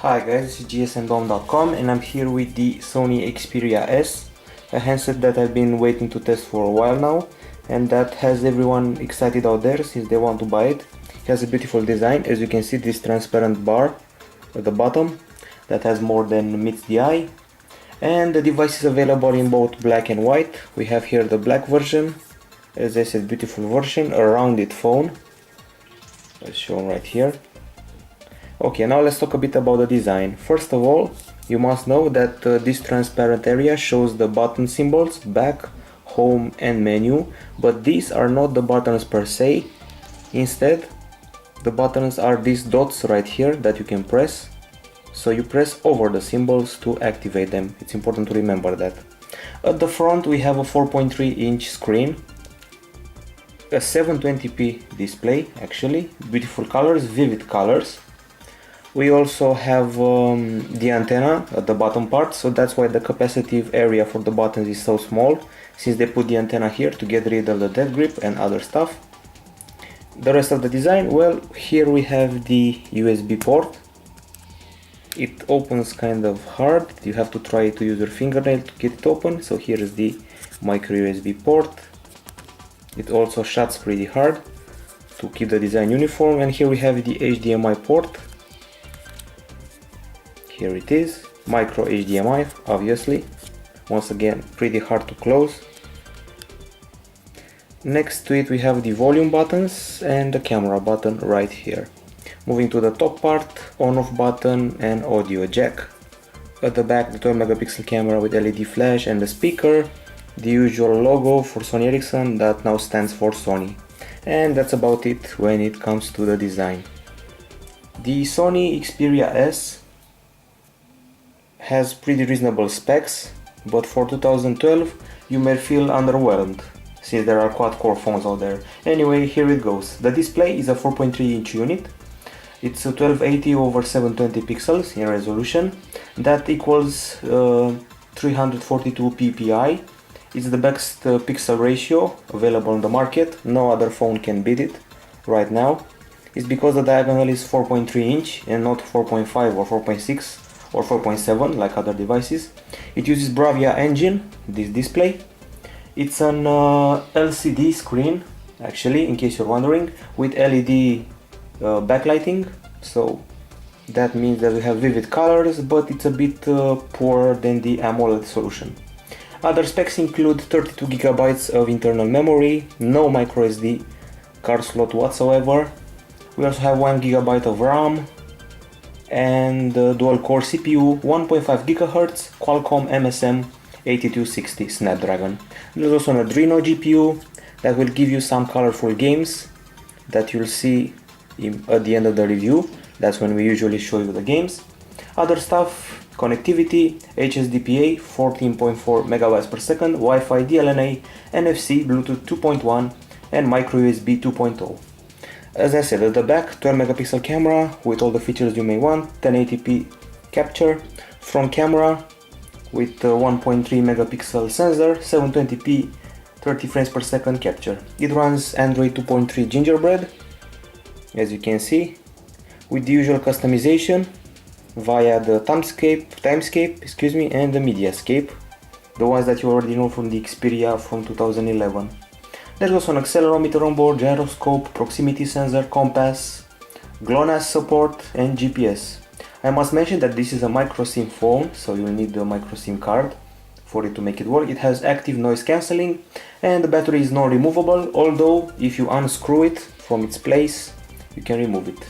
Hi guys, this is Gsndom.com and I'm here with the Sony Xperia S, a handset that I've been waiting to test for a while now and that has everyone excited out there since they want to buy it. It has a beautiful design, as you can see this transparent bar at the bottom that has more than meets the eye, and the device is available in both black and white. We have here the black version, as I said, beautiful version, a rounded phone, as shown right here. Okay, now let's talk a bit about the design. First of all, you must know that this transparent area shows the button symbols, back, home and menu, but these are not the buttons per se. Instead, the buttons are these dots right here that you can press. So you press over the symbols to activate them. It's important to remember that. At the front we have a 4.3-inch screen, a 720p display actually, beautiful colors, vivid colors. We also have the antenna at the bottom part, so that's why the capacitive area for the buttons is so small, since they put the antenna here to get rid of the dead grip and other stuff. The rest of the design, well, here we have the USB port. It opens kind of hard, you have to try to use your fingernail to get it open, so here is the micro USB port. It also shuts pretty hard to keep the design uniform, and here we have the HDMI port. Here it is, micro HDMI, obviously. Once again, pretty hard to close. Next to it we have the volume buttons and the camera button right here. Moving to the top part, on-off button and audio jack. At the back, the 12 megapixel camera with LED flash and the speaker. The usual logo for Sony Ericsson that now stands for Sony. And that's about it when it comes to the design. The Sony Xperia S has pretty reasonable specs, but for 2012 you may feel underwhelmed since there are quad-core phones out there. Anyway, here it goes. The display is a 4.3-inch unit. It's a 1280 over 720 pixels in resolution. That equals 342 ppi. It's the best pixel ratio available on the market. No other phone can beat it right now. It's because the diagonal is 4.3 inch and not 4.5 or 4.6 or 4.7 like other devices. It uses Bravia engine, this display. It's an LCD screen, actually, in case you're wondering, with LED backlighting, so that means that we have vivid colors, but it's a bit poorer than the AMOLED solution. Other specs include 32 GB of internal memory, no microSD card slot whatsoever. We also have 1 GB of RAM and dual core CPU, 1.5 GHz, Qualcomm MSM 8260 Snapdragon. There's also an Adreno GPU that will give you some colorful games that you'll see at the end of the review. That's when we usually show you the games. Other stuff, connectivity, HSDPA 14.4 MB per second, Wi-Fi, DLNA, NFC, Bluetooth 2.1 and micro USB 2.0. As I said, at the back, 12 megapixel camera with all the features you may want, 1080p capture, front camera with 1.3 megapixel sensor, 720p 30 frames per second capture. It runs Android 2.3 Gingerbread, as you can see, with the usual customization via the timescape, and the Mediascape, the ones that you already know from the Xperia from 2011. There's also an accelerometer on board, gyroscope, proximity sensor, compass, GLONASS support and GPS. I must mention that this is a micro SIM phone, so you'll need the micro SIM card for it to make it work. It has active noise cancelling and the battery is non-removable, although if you unscrew it from its place, you can remove it.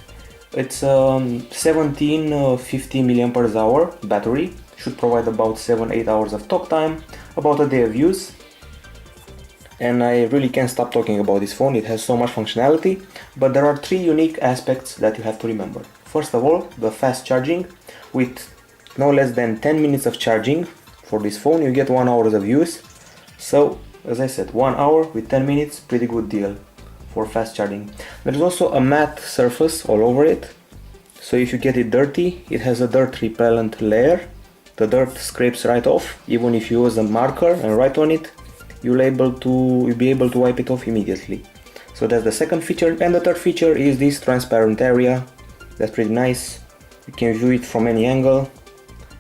It's 1750 mAh battery, should provide about 7-8 hours of talk time, about a day of use. And I really can't stop talking about this phone. It has so much functionality, but there are 3 unique aspects that you have to remember. First of all, the fast charging. With no less than 10 minutes of charging for this phone, you get 1 hour of use. So, as I said, 1 hour with 10 minutes, pretty good deal for fast charging. There is also a matte surface all over it, so if you get it dirty, it has a dirt repellent layer. The dirt scrapes right off. Even if you use a marker and write on it, you'll be able to wipe it off immediately. So that's the second feature. And the third feature is this transparent area. That's pretty nice. You can view it from any angle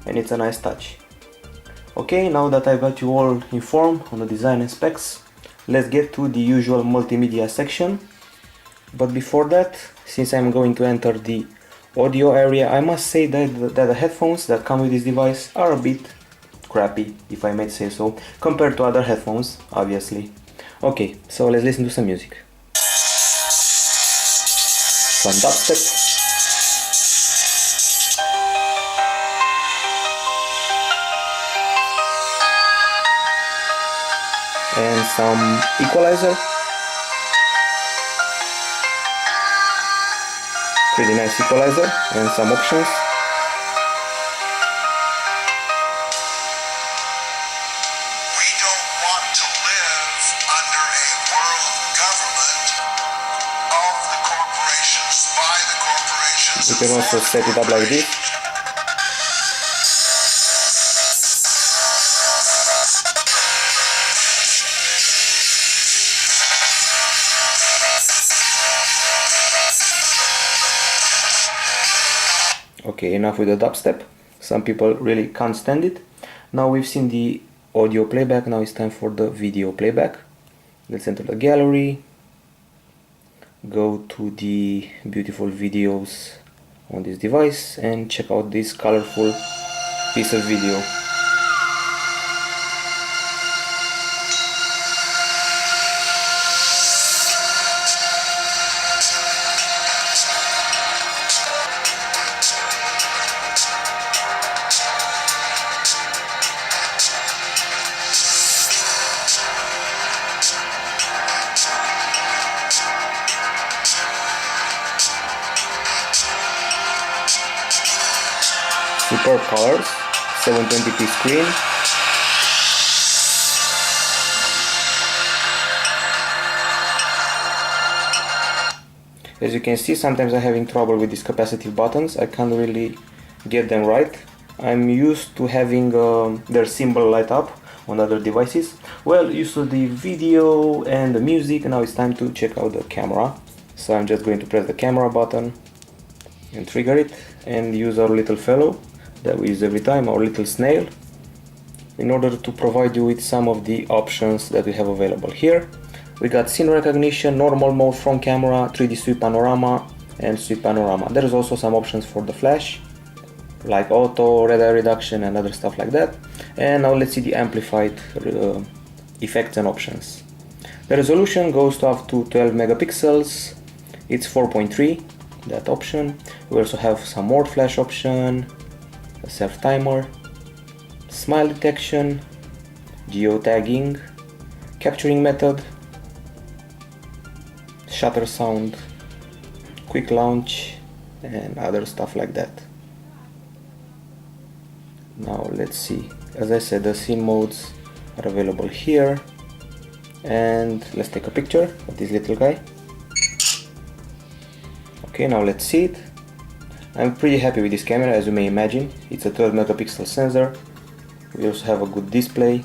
and it's a nice touch. Okay, now that I got you all informed on the design and specs, let's get to the usual multimedia section. But before that, since I'm going to enter the audio area, I must say that the headphones that come with this device are a bit crappy, if I may say so, compared to other headphones, obviously. Okay, so let's listen to some music. Some dubstep. And some equalizer. Pretty nice equalizer and some options. We don't want to live under a world government of the corporations, by the corporations. You can also set it up like this. Okay, enough with the dubstep. Some people really can't stand it. Now we've seen the audio playback, now it's time for the video playback. Let's enter the gallery, go to the beautiful videos on this device and check out this colorful piece of video. Superb colors, 720p screen. As you can see, sometimes I'm having trouble with these capacitive buttons. I can't really get them right. I'm used to having their symbol light up on other devices. Well, used to the video and the music, now it's time to check out the camera. So I'm just going to press the camera button and trigger it and use our little fellow that we use every time, our little snail, in order to provide you with some of the options that we have available here. We got scene recognition, normal mode, front camera, 3D sweep panorama and sweep panorama. There's also some options for the flash, like auto, red eye reduction and other stuff like that. And now let's see the amplified effects and options. The resolution goes to up to 12 megapixels. It's 4.3, that option. We also have some more flash option, a self timer, smile detection, geotagging, capturing method, shutter sound, quick launch and other stuff like that. Now let's see, as I said, the scene modes are available here, and let's take a picture of this little guy. Okay, now let's see it. I'm pretty happy with this camera, as you may imagine. It's a 12 megapixel sensor. We also have a good display.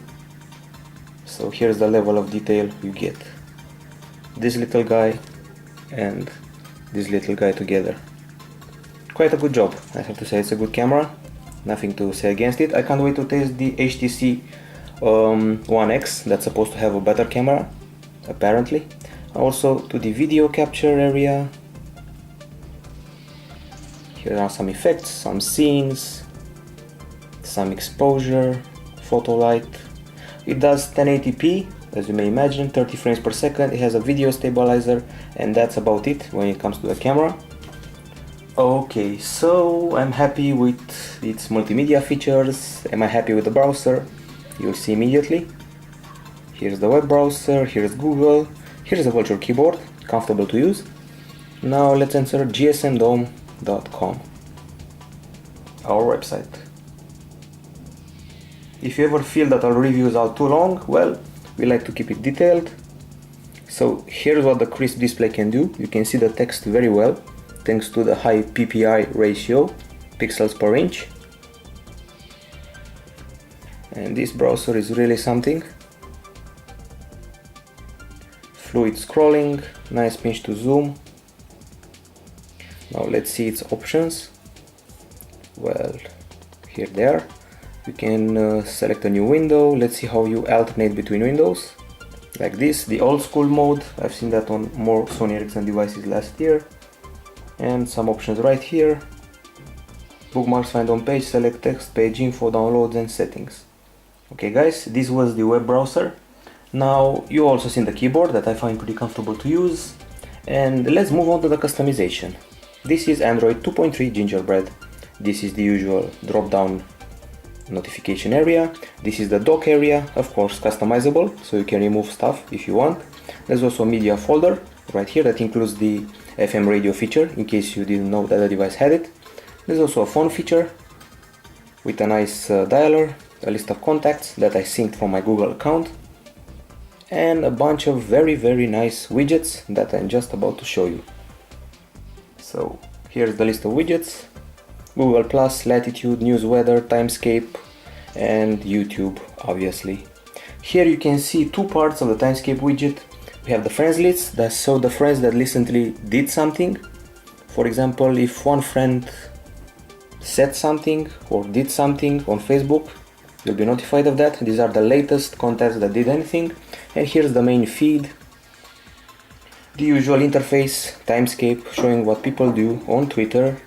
So here's the level of detail you get. This little guy and this little guy together. Quite a good job, I have to say. It's a good camera, nothing to say against it. I can't wait to test the HTC One X, that's supposed to have a better camera, apparently. Also to the video capture area. Here are some effects, some scenes, some exposure, photo light. It does 1080p, as you may imagine, 30 frames per second. It has a video stabilizer, and that's about it when it comes to the camera. Okay, so I'm happy with its multimedia features. Am I happy with the browser? You'll see immediately. Here's the web browser, here's Google, here's a virtual keyboard, comfortable to use. Now let's enter gsmdome.com, our website. If you ever feel that our reviews are too long, well, we like to keep it detailed. So here's what the crisp display can do. You can see the text very well, thanks to the high PPI ratio, pixels per inch. And this browser is really something. Fluid scrolling, nice pinch to zoom. Now let's see its options. well, here they are. You can select a new window. Let's see how you alternate between windows. Like this, the old school mode. I've seen that on more Sony Ericsson devices last year. And some options right here. Bookmarks, find on page, select text, page info, downloads and settings. Okay guys, this was the web browser. Now you also seen the keyboard that I find pretty comfortable to use. And let's move on to the customization. This is Android 2.3 Gingerbread. This is the usual drop down notification area. This is the dock area, of course customizable, so you can remove stuff if you want. There's also a media folder right here that includes the FM radio feature in case you didn't know that the device had it. There's also a phone feature with a nice dialer, a list of contacts that I synced from my Google account, and a bunch of very nice widgets that I'm just about to show you. So here's the list of widgets: Google+, Latitude, News, Weather, Timescape and YouTube, obviously. Here you can see two parts of the Timescape widget. We have the friends list that show the friends that recently did something. For example, if one friend said something or did something on Facebook, you'll be notified of that. These are the latest contacts that did anything. And here's the main feed. The usual interface, Timescape, showing what people do on Twitter.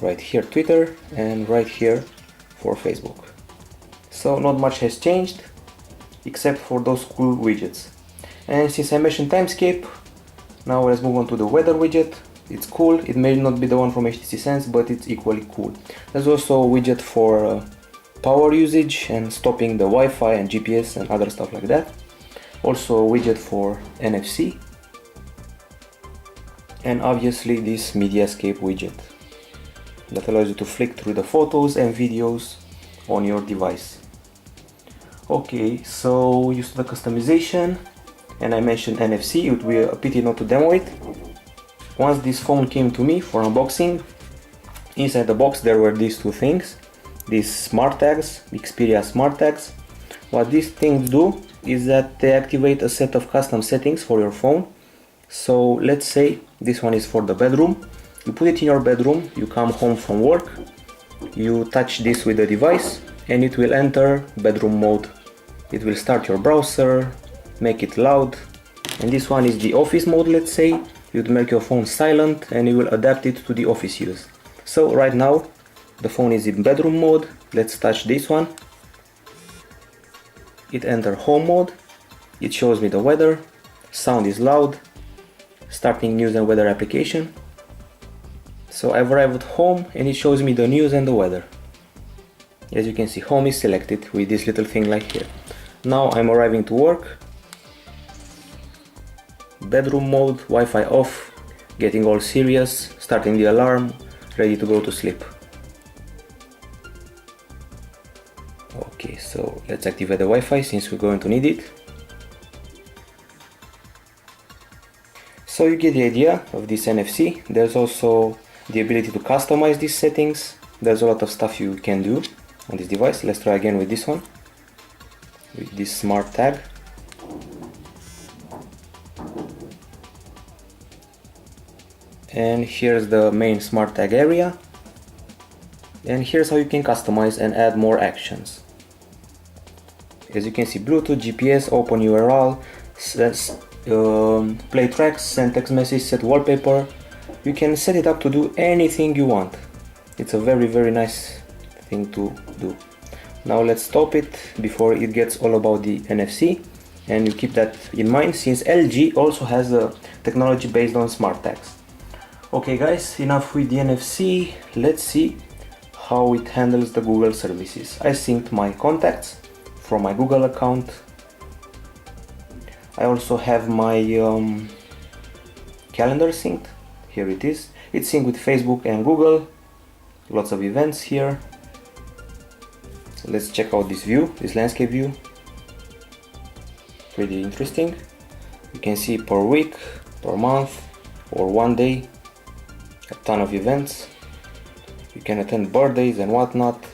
Right here Twitter, and right here for Facebook. So not much has changed except for those cool widgets. And since I mentioned Timescape, now let's move on to the weather widget. It's cool. It may not be the one from HTC Sense, but it's equally cool. There's also a widget for power usage and stopping the Wi-Fi and GPS and other stuff like that. Also a widget for NFC, and obviously this Mediascape widget that allows you to flick through the photos and videos on your device. Okay, so used to the customization, and I mentioned NFC. It would be a pity not to demo it. Once this phone came to me for unboxing, inside the box there were these two things, these smart tags, Xperia smart tags. What these things do is that they activate a set of custom settings for your phone. So let's say this one is for the bedroom. You put it in your bedroom, you come home from work, you touch this with the device and it will enter bedroom mode. It will start your browser, make it loud, and this one is the office mode. Let's say you'd make your phone silent and you will adapt it to the office use. So right now the phone is in bedroom mode. Let's touch this one. It enters home mode. It shows me the weather, sound is loud, starting news and weather application. So I've arrived at home and it shows me the news and the weather. As you can see, home is selected with this little thing like here. Now I'm arriving to work. Bedroom mode, Wi-Fi off, getting all serious, starting the alarm, ready to go to sleep. Okay, so let's activate the Wi-Fi since we're going to need it. So you get the idea of this NFC. There's also the ability to customize these settings. There's a lot of stuff you can do on this device. Let's try again with this one, with this smart tag. And here's the main smart tag area. And here's how you can customize and add more actions. As you can see, Bluetooth, GPS, open URL, play tracks, send text message, set wallpaper. You can set it up to do anything you want. It's a very nice thing to do. Now let's stop it before it gets all about the NFC, and you keep that in mind since LG also has a technology based on smart tags. Okay guys, enough with the NFC. Let's see how it handles the Google services. I synced my contacts from my Google account. I also have my calendar synced. Here it is. It's synced with Facebook and Google. Lots of events here. So let's check out this view, this landscape view. Pretty interesting. You can see per week, per month, or one day, a ton of events. You can attend birthdays and whatnot,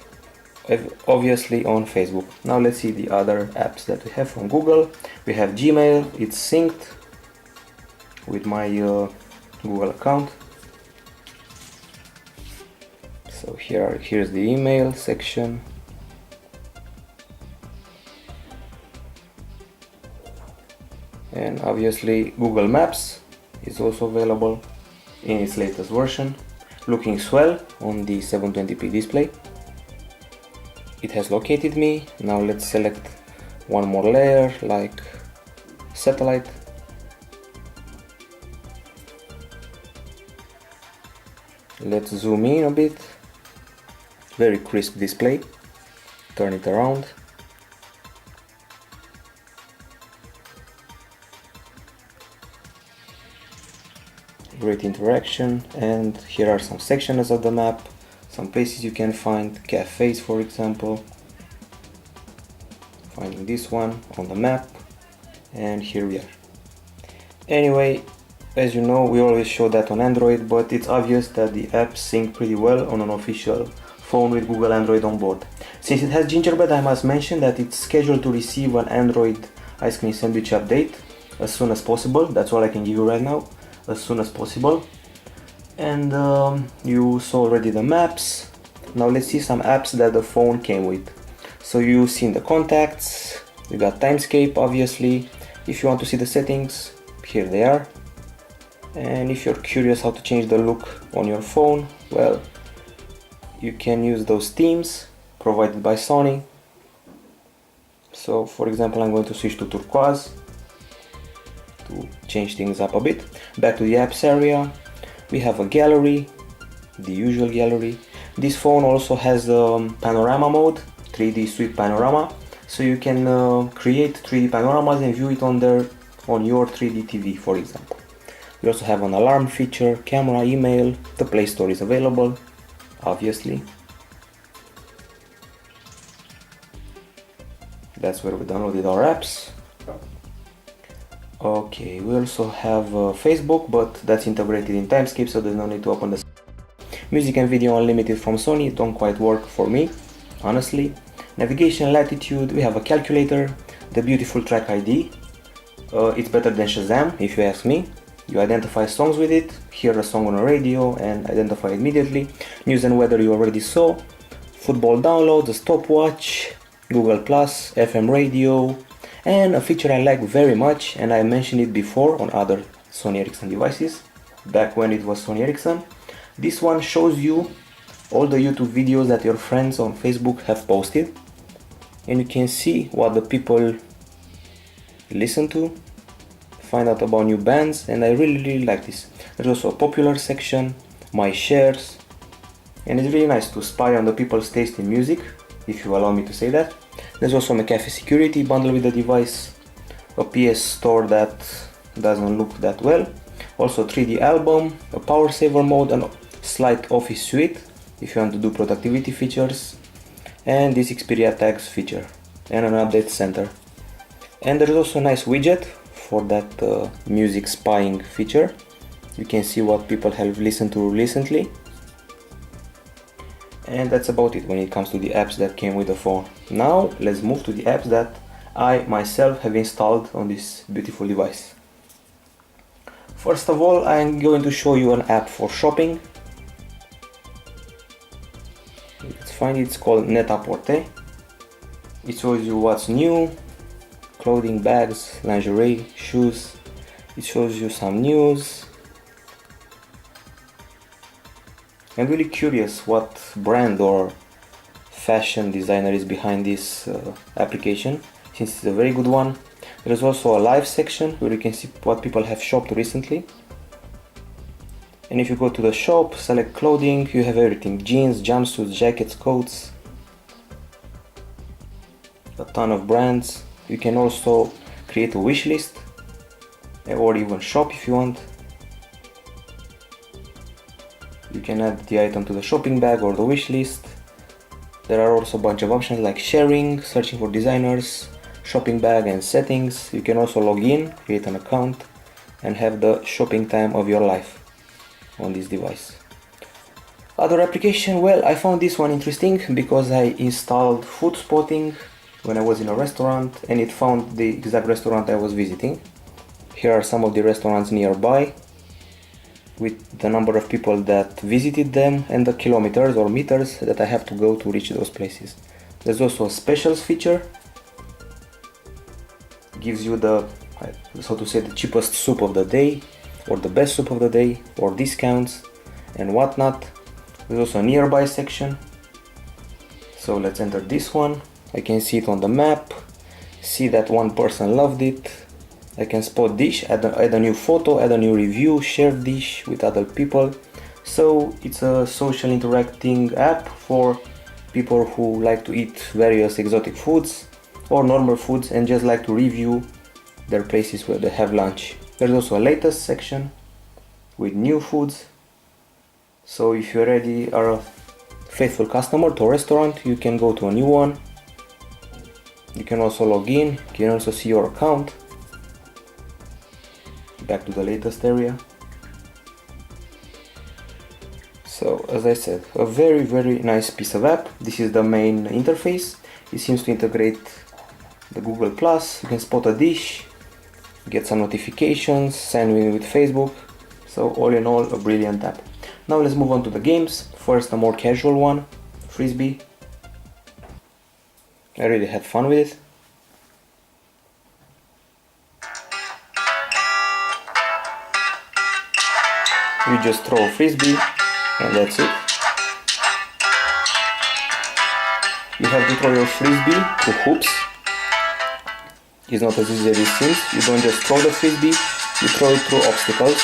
obviously on Facebook. Now let's see the other apps that we have from Google. We have Gmail, it's synced with my Google account. So So here's the email section. And obviously Google Maps is also available in its latest version, looking swell on the 720p display. It has located me. Now let's select one more layer like satellite. Let's zoom in a bit. Very crisp display. Turn it around. Great interaction, and here are some sections of the map, some places you can find, cafes for example. Finding this one on the map, and here we are. Anyway, as you know, we always show that on Android, but it's obvious that the apps sync pretty well on an official phone with Google Android on board. Since it has Gingerbread, I must mention that it's scheduled to receive an Android ice cream sandwich update as soon as possible. That's all I can give you right now. As soon as possible. And you saw already the maps. Now let's see some apps that the phone came with. So you've seen the contacts, you got Timescape obviously. If you want to see the settings, here they are. And if you're curious how to change the look on your phone, well, you can use those themes provided by Sony. So for example, I'm going to switch to turquoise to change things up a bit. Back to the apps area, we have a gallery, the usual gallery. This phone also has panorama mode, 3D sweep panorama, so you can create 3D panoramas and view it on your 3D TV, for example. We also have an alarm feature, camera, email. The Play Store is available, obviously. That's where we downloaded our apps. Okay, we also have Facebook, but that's integrated in Timescape, so there's no need to open the music and video unlimited from Sony. It don't quite work for me, honestly. Navigation, latitude, we have a calculator, the beautiful track ID. It's better than Shazam, if you ask me. You identify songs with it, hear a song on a radio and identify immediately. News and weather you already saw. Football downloads, a stopwatch, Google+, FM radio, and a feature I like very much, and I mentioned it before on other Sony Ericsson devices, back when it was Sony Ericsson. This one shows you all the YouTube videos that your friends on Facebook have posted, and you can see what the people listen to, find out about new bands, and I really like this. There's also a popular section, my shares, and it's really nice to spy on the people's taste in music, if you allow me to say that. There's also McAfee security bundled with the device, a PS store that doesn't look that well, also 3D album, a power saver mode, and a slight office suite if you want to do productivity features, and this Xperia tags feature, and an update center. And there's also a nice widget for that music spying feature. You can see what people have listened to recently. And that's about it when it comes to the apps that came with the phone. Now let's move to the apps that I myself have installed on this beautiful device. First of all, I'm going to show you an app for shopping. Let's find it. It's called Net-a-Porter. It shows you what's new, clothing, bags, lingerie, shoes. It shows you some news. I'm really curious what brand or fashion designer is behind this application, since it's a very good one. There's also a live section where you can see what people have shopped recently. And if you go to the shop, select clothing, you have everything: jeans, jumpsuits, jackets, coats, a ton of brands. You can also create a wish list or even shop if you want. You can add the item to the shopping bag or the wish list. There are also a bunch of options like sharing, searching for designers, shopping bag, and settings. You can also log in, create an account, and have the shopping time of your life on this device. Other application, well, I found this one interesting because I installed food spotting when I was in a restaurant, and it found the exact restaurant I was visiting. Here are some of the restaurants nearby. with the number of people that visited them and the kilometers or meters that I have to go to reach those places. There's also a specials feature, gives you the, so to say, the cheapest soup of the day or the best soup of the day or discounts and whatnot. There's also a nearby section, so let's enter this one. I can see it on the map, see that one person loved it. I can spot dish, add a new photo, add a new review, share dish with other people. So it's a social interacting app for people who like to eat various exotic foods or normal foods and just like to review their places where they have lunch. There's also a latest section with new foods. So if you already are a faithful customer to a restaurant, you can go to a new one. You can also log in, you can also see your account. Back to the latest area. So as I said, a very nice piece of app. This is the main interface. It seems to integrate the Google Plus. You can spot a dish, get some notifications, sign in with Facebook. So all in all, a brilliant app. Now let's move on to the games. First, a more casual one, Frisbee. I really had fun with it. You just throw a Frisbee and that's it. You have to throw your Frisbee through hoops. It's not as easy as it seems. You don't just throw the Frisbee, you throw it through obstacles.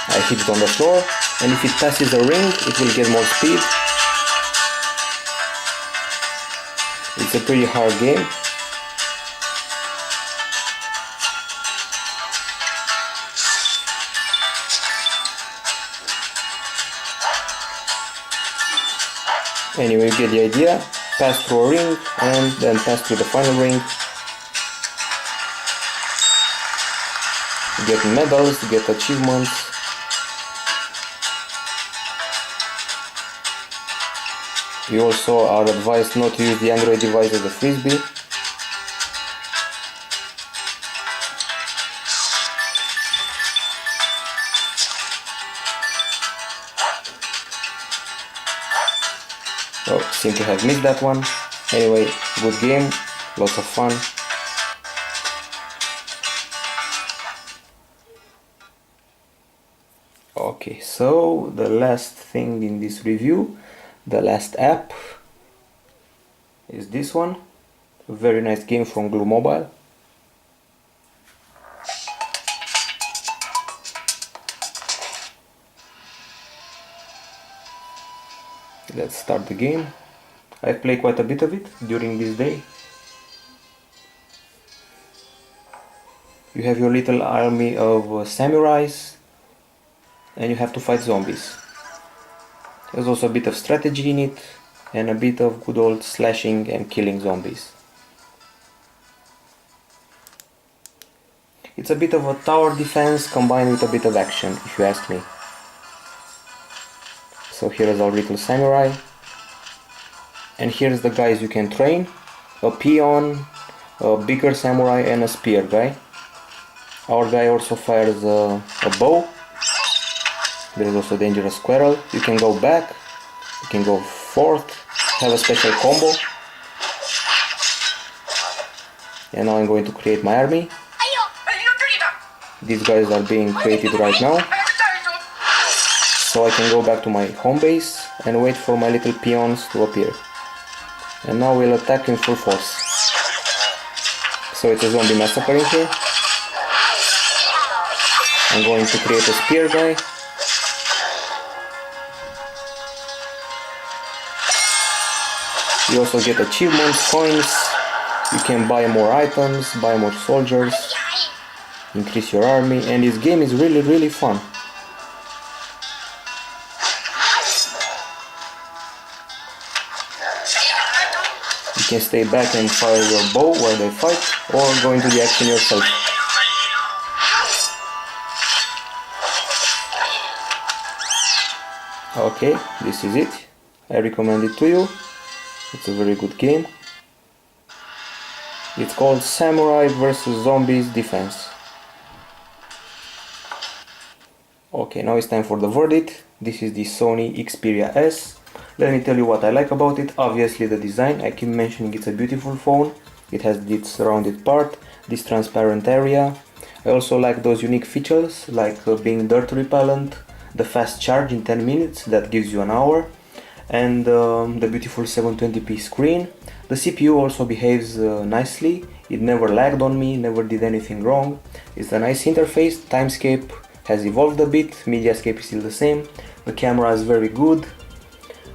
I hit it on the floor, and if it passes a ring, it will get more speed. It's a pretty hard game. Anyway, you get the idea. Pass through a ring and then pass through the final ring. You get medals, you get achievements. You also are advised not to use the Android device as a Frisbee. Oh, seem to have missed that one. Anyway, good game, lots of fun. Okay, so the last thing in this review, the last app, is this one. A very nice game from Glue Mobile. Let's start the game. I played quite a bit of it during this day. You have your little army of samurais and you have to fight zombies. There's also a bit of strategy in it and a bit of good old slashing and killing zombies. It's a bit of a tower defense combined with a bit of action, if you ask me. So here's our little samurai. And here's the guys you can train. A peon, a bigger samurai and a spear guy. Our guy also fires a bow. There is also a dangerous squirrel. You can go back, you can go forth, have a special combo. And now I'm going to create my army. These guys are being created right now. So I can go back to my home base and wait for my little peons to appear. And now we'll attack in full force. So it's a zombie massacre in here. I'm going to create a spear guy. You also get achievements, coins. You can buy more items, buy more soldiers, increase your army, and this game is really fun. You can stay back and fire your bow while they fight, or go into the action yourself. Okay, this is it. I recommend it to you. It's a very good game. It's called Samurai vs Zombies Defense. Okay, now it's time for the verdict. This is the Sony Xperia S. Let me tell you what I like about it. Obviously the design, I keep mentioning it's a beautiful phone. It has this rounded part, this transparent area. I also like those unique features like being dirt repellent, the fast charge in 10 minutes that gives you an hour, and the beautiful 720p screen. The CPU also behaves nicely. It never lagged on me, never did anything wrong. It's a nice interface. Timescape has evolved a bit, Mediascape is still the same. The camera is very good.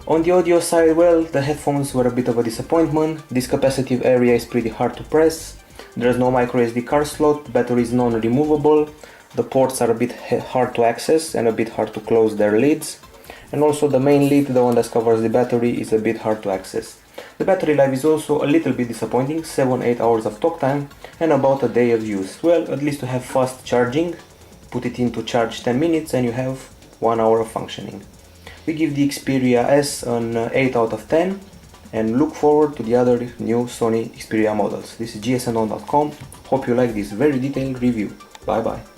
On the audio side, well, the headphones were a bit of a disappointment. This capacitive area is pretty hard to press. There's no microSD card slot, battery is non-removable. The ports are a bit hard to access and a bit hard to close their lids. And also the main lid, the one that covers the battery, is a bit hard to access. The battery life is also a little bit disappointing, 7-8 hours of talk time and about a day of use. Well, at least you have fast charging. Put it into charge 10 minutes and you have 1 hour of functioning. We give the Xperia S an 8 out of 10 and look forward to the other new Sony Xperia models. This is gsn.com. Hope you like this very detailed review. Bye bye.